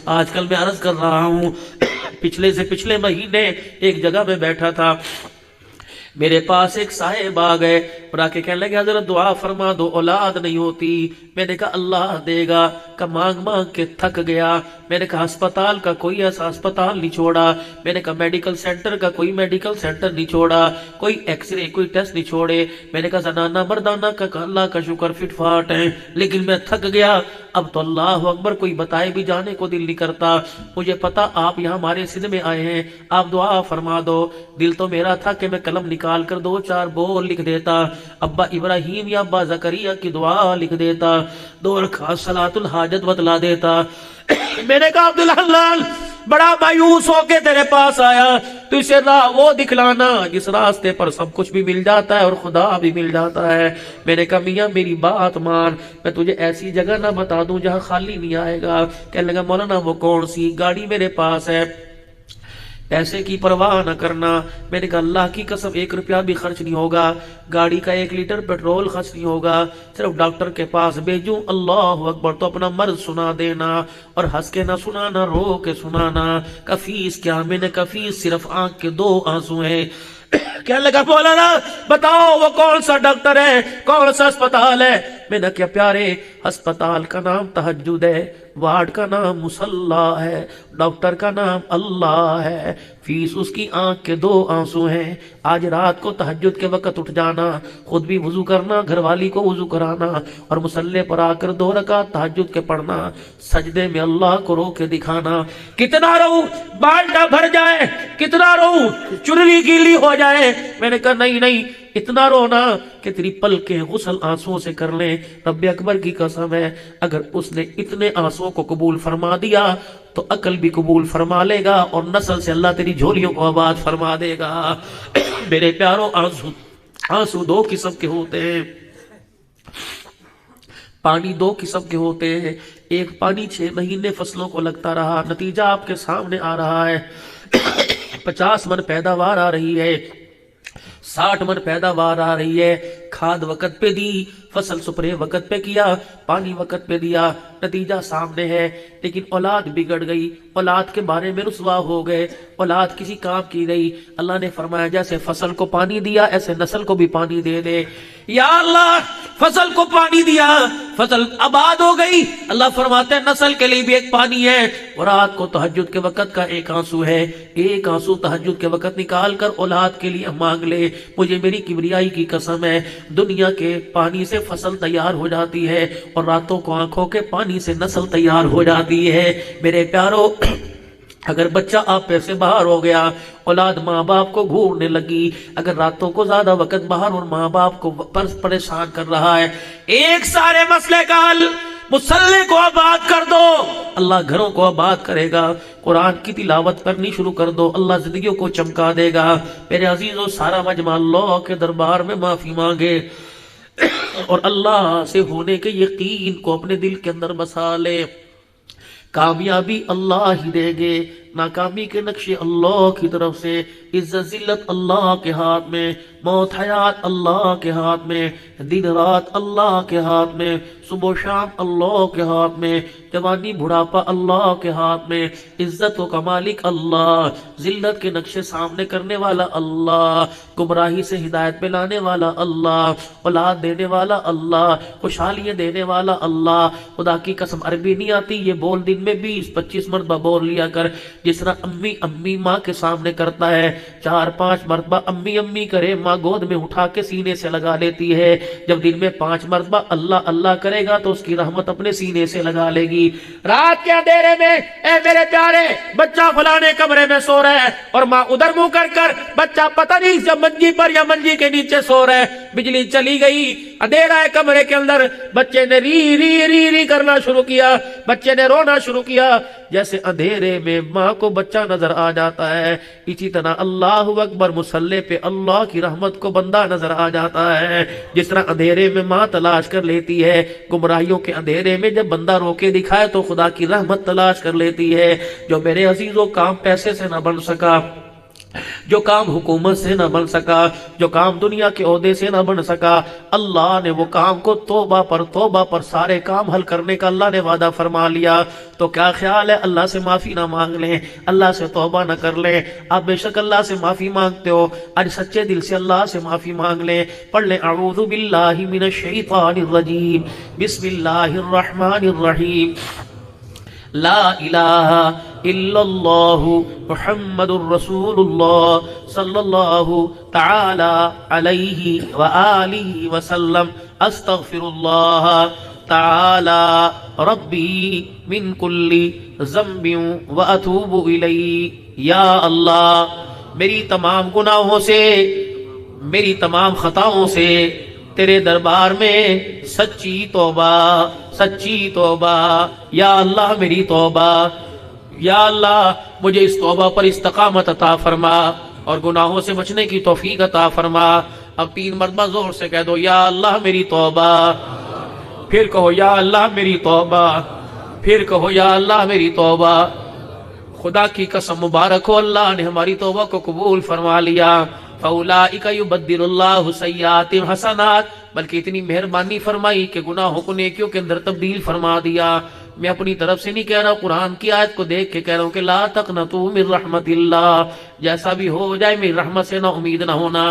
آج کل میں عرض کر رہا ہوں پچھلے سے پچھلے مہینے ایک جگہ میں بیٹھا تھا، میرے پاس ایک صاحب آ گئے اور آ کے کہنے لگے حضرت دعا فرما دو، اولاد نہیں ہوتی۔ میں نے کہا اللہ دے گا، کہ مانگ مانگ کے تھک گیا۔ میں نے کہا ہسپتال کا کوئی ایسا ہسپتال نہیں چھوڑا، میں نے کہا میڈیکل سینٹر کا کوئی میڈیکل سینٹر نہیں چھوڑا، کوئی ایکس رے کوئی ٹیسٹ نہیں چھوڑے۔ میں نے کہا زنانہ مردانہ کا اللہ کا شکر فٹ فاٹ ہیں، لیکن میں تھک گیا، اب تو اللہ اکبر کوئی بتائے بھی جانے کو دل نہیں کرتا۔ مجھے پتا آپ یہاں ہمارے سندھ میں آئے ہیں، آپ دعا فرما دو۔ دل تو میرا تھا کہ میں قلم نکال کر 2-4 بول لکھ دیتا، ابا ابراہیم یا ابا زکریا کی دعا لکھ دیتا، 2 رکعت صلاۃ الحاجت بتلا دیتا۔ میں نے کہا عبدالحلال بڑا مایوس ہو کے تیرے پاس آیا، تو اسے راہ وہ دکھلانا جس راستے پر سب کچھ بھی مل جاتا ہے اور خدا بھی مل جاتا ہے۔ میں نے کہا میاں میری بات مان، میں تجھے ایسی جگہ نہ بتا دوں جہاں خالی نہیں آئے گا۔ کہنے لگا مولانا وہ کون سی؟ گاڑی میرے پاس ہے، پیسے کی پرواہ نہ کرنا۔ میں نے کہا اللہ کی قسم 1 روپیہ بھی خرچ نہیں ہوگا، گاڑی کا 1 لیٹر پیٹرول خرچ نہیں ہوگا، صرف ڈاکٹر کے پاس بھیجوں، اللہ اکبر، تو اپنا مرض سنا دینا اور ہنس کے نہ سنانا، رو کے سنانا۔ فیس کیا؟ میں نے کہا فیس صرف آنکھ کے 2 آنسو ہیں۔ کہنے لگا مولانا بتاؤ وہ کون سا ڈاکٹر ہے، کون سا اسپتال ہے؟ میں نے کہا پیارے ہسپتال کا نام تہجد ہے، وارڈ کا نام مصلی ہے، ڈاکٹر کا نام اللہ ہے، فیس اس کی آنکھ کے 2 آنسو ہیں۔ آج رات کو تہجد کے وقت اٹھ جانا، خود بھی وضو کرنا، گھر والی کو وضو کرانا، اور مصلی پر آ کر 2 رکعت تہجد کے پڑھنا، سجدے میں اللہ کو رو کے دکھانا۔ کتنا رو؟ بالٹا بھر جائے، کتنا رو؟ چنری گیلی ہو جائے۔ میں نے کہا نہیں نہیں، اتنا رونا کہ تیری پلکیں غسل آنسوں سے کر لیں۔ رب اکبر کی قسم ہے اگر اس نے اتنے آنسوں کو قبول فرما دیا تو عقل بھی قبول فرما لے گا، اور نسل سے اللہ تیری جھولیوں کو آباد فرما دے گا۔ میرے پیاروں آنسو 2 قسم کے ہوتے ہیں، پانی 2 قسم کے ہوتے ہیں۔ ایک پانی 6 مہینے فصلوں کو لگتا رہا، نتیجہ آپ کے سامنے آ رہا ہے، 50 من پیداوار آ رہی ہے، 60 من پیداوار آ رہی ہے، کھاد وقت پہ دی، فصل سپرے وقت پہ کیا، پانی وقت پہ دیا، نتیجہ سامنے ہے۔ لیکن اولاد بگڑ گئی، اولاد کے بارے میں رسوا ہو گئے، اولاد کسی کام کی نہیں۔ اللہ نے فرمایا جیسے فصل کو پانی دیا ایسے نسل کو بھی پانی دے دے۔ یا اللہ فصل کو پانی دیا، فصل آباد ہو گئی، اللہ فرماتے ہیں نسل کے لیے بھی ایک پانی ہے۔ اور رات کو تہجد کے وقت کا 1 آنسو ہے، 1 آنسو تہجد کے وقت نکال کر اولاد کے لیے مانگ لے۔ مجھے میری کبریائی کی قسم ہے، دنیا کے پانی سے فصل تیار ہو جاتی ہے، اور راتوں کو آنکھوں کے پانی سے نسل تیار ہو جاتی ہے۔ میرے پیاروں اگر بچہ آپ پہ سے باہر ہو گیا، اولاد ماں باپ کو گھورنے لگی، اگر راتوں کو زیادہ وقت باہر اور ماں باپ کو پریشان کر رہا ہے، ایک سارے مسئلے کا حل، مصلی کو آباد کر دو، اللہ گھروں کو آباد کرے گا۔ قرآن کی تلاوت کرنی شروع کر دو، اللہ زندگیوں کو چمکا دے گا۔ میرے عزیزوں سارا مجمع اللہ کے دربار میں معافی مانگے اور اللہ سے ہونے کے یقین کو اپنے دل کے اندر بسا لے۔ کامیابی اللہ ہی دیں گے، ناکامی کے نقشے اللہ کی طرف سے، عزت ذلت اللہ کے ہاتھ میں، موت حیات اللہ کے ہاتھ میں، دن رات اللہ کے ہاتھ میں، صبح و شام اللہ کے ہاتھ میں، جوانی بڑھاپا اللہ کے ہاتھ میں، عزت و کمالک اللہ، ذلت کے نقشے سامنے کرنے والا اللہ، گمراہی سے ہدایت میں لانے والا اللہ، اولاد دینے والا اللہ، خوشحالیاں دینے والا اللہ۔ خدا کی قسم عربی نہیں آتی، یہ بول دن میں 20-25 مرتبہ بول لیا کر، جس طرح امی امی ماں کے سامنے کرتا ہے، 4-5 مرتبہ امی امی کرے، ماں گود میں اٹھا کے سینے سے لگا لیتی ہے۔ جب دن میں 5 مرتبہ اللہ اللہ کرے گا تو اس کی رحمت اپنے سینے سے لگا لے گی۔ رات کے اندھیرے میں اے میرے پیارے بچہ فلانے کمرے میں سو رہا ہے اور ماں ادھر منہ کر کر، بچہ پتہ نہیں جب منجی پر یا منجی کے نیچے سو رہا ہے، بجلی چلی گئی، اندھیرا ہے کمرے کے اندر، بچے نے ری ری ری ری کرنا شروع کیا، بچے نے رونا شروع کیا۔ جیسے اندھیرے میں ماں کو بچہ نظر آ جاتا ہے، اسی طرح اللہ اکبر مصلی پہ اللہ کی رحمت کو بندہ نظر آ جاتا ہے۔ جس طرح اندھیرے میں ماں تلاش کر لیتی ہے، گمراہیوں کے اندھیرے میں جب بندہ رو کے دکھائے تو خدا کی رحمت تلاش کر لیتی ہے۔ جو میرے عزیزوں کام پیسے سے نہ بن سکا، جو کام حکومت سے نہ بن سکا، جو کام دنیا کے عہدے سے نہ بن سکا، اللہ نے وہ کام کو توبہ پر سارے کام حل کرنے کا اللہ نے وعدہ فرما لیا۔ تو کیا خیال ہے اللہ سے معافی نہ مانگ لیں، اللہ سے توبہ نہ کر لیں؟ آپ بے شک اللہ سے معافی مانگتے ہو، آج سچے دل سے اللہ سے معافی مانگ لیں۔ پڑھ لیں اعوذ باللہ من الشیطان الرجیم، بسم اللہ الرحمن الرحیم، لا الہ الا اللہ محمد الرسول اللہ صلی اللہ تعالی علیہ وآلہ وسلم، استغفر اللہ تعالی ربی من کل ذنب واتوب الیہ۔ یا اللہ میری تمام گناہوں سے، میری تمام خطاؤں سے تیرے دربار میں سچی توبہ، سچی توبہ۔ یا اللہ میری توبہ، یا اللہ مجھے اس توبہ پر استقامت عطا فرما اور گناہوں سے بچنے کی توفیق عطا فرما۔ اب 3 مرتبہ زور سے کہہ دو، یا اللہ میری توبہ، پھر کہو یا اللہ میری توبہ، پھر کہو یا اللہ میری توبہ۔ خدا کی قسم مبارک ہو، اللہ نے ہماری توبہ کو قبول فرما لیا۔ فَأُولَٰئِكَ يُبَدِّلُ اللَّهُ سَيِّئَاتِهِمْ حَسَنَاتٍ، بلکہ اتنی مہربانی فرمائی کہ گناہوں کو نیکیوں کے اندر تبدیل فرما دیا۔ میں اپنی طرف سے نہیں کہہ رہا، قرآن کی آیت کو دیکھ کے کہہ رہا ہوں کہ لا تقنطوا من رحمت اللہ، جیسا بھی ہو جائے میری رحمت سے نہ امید نہ ہونا۔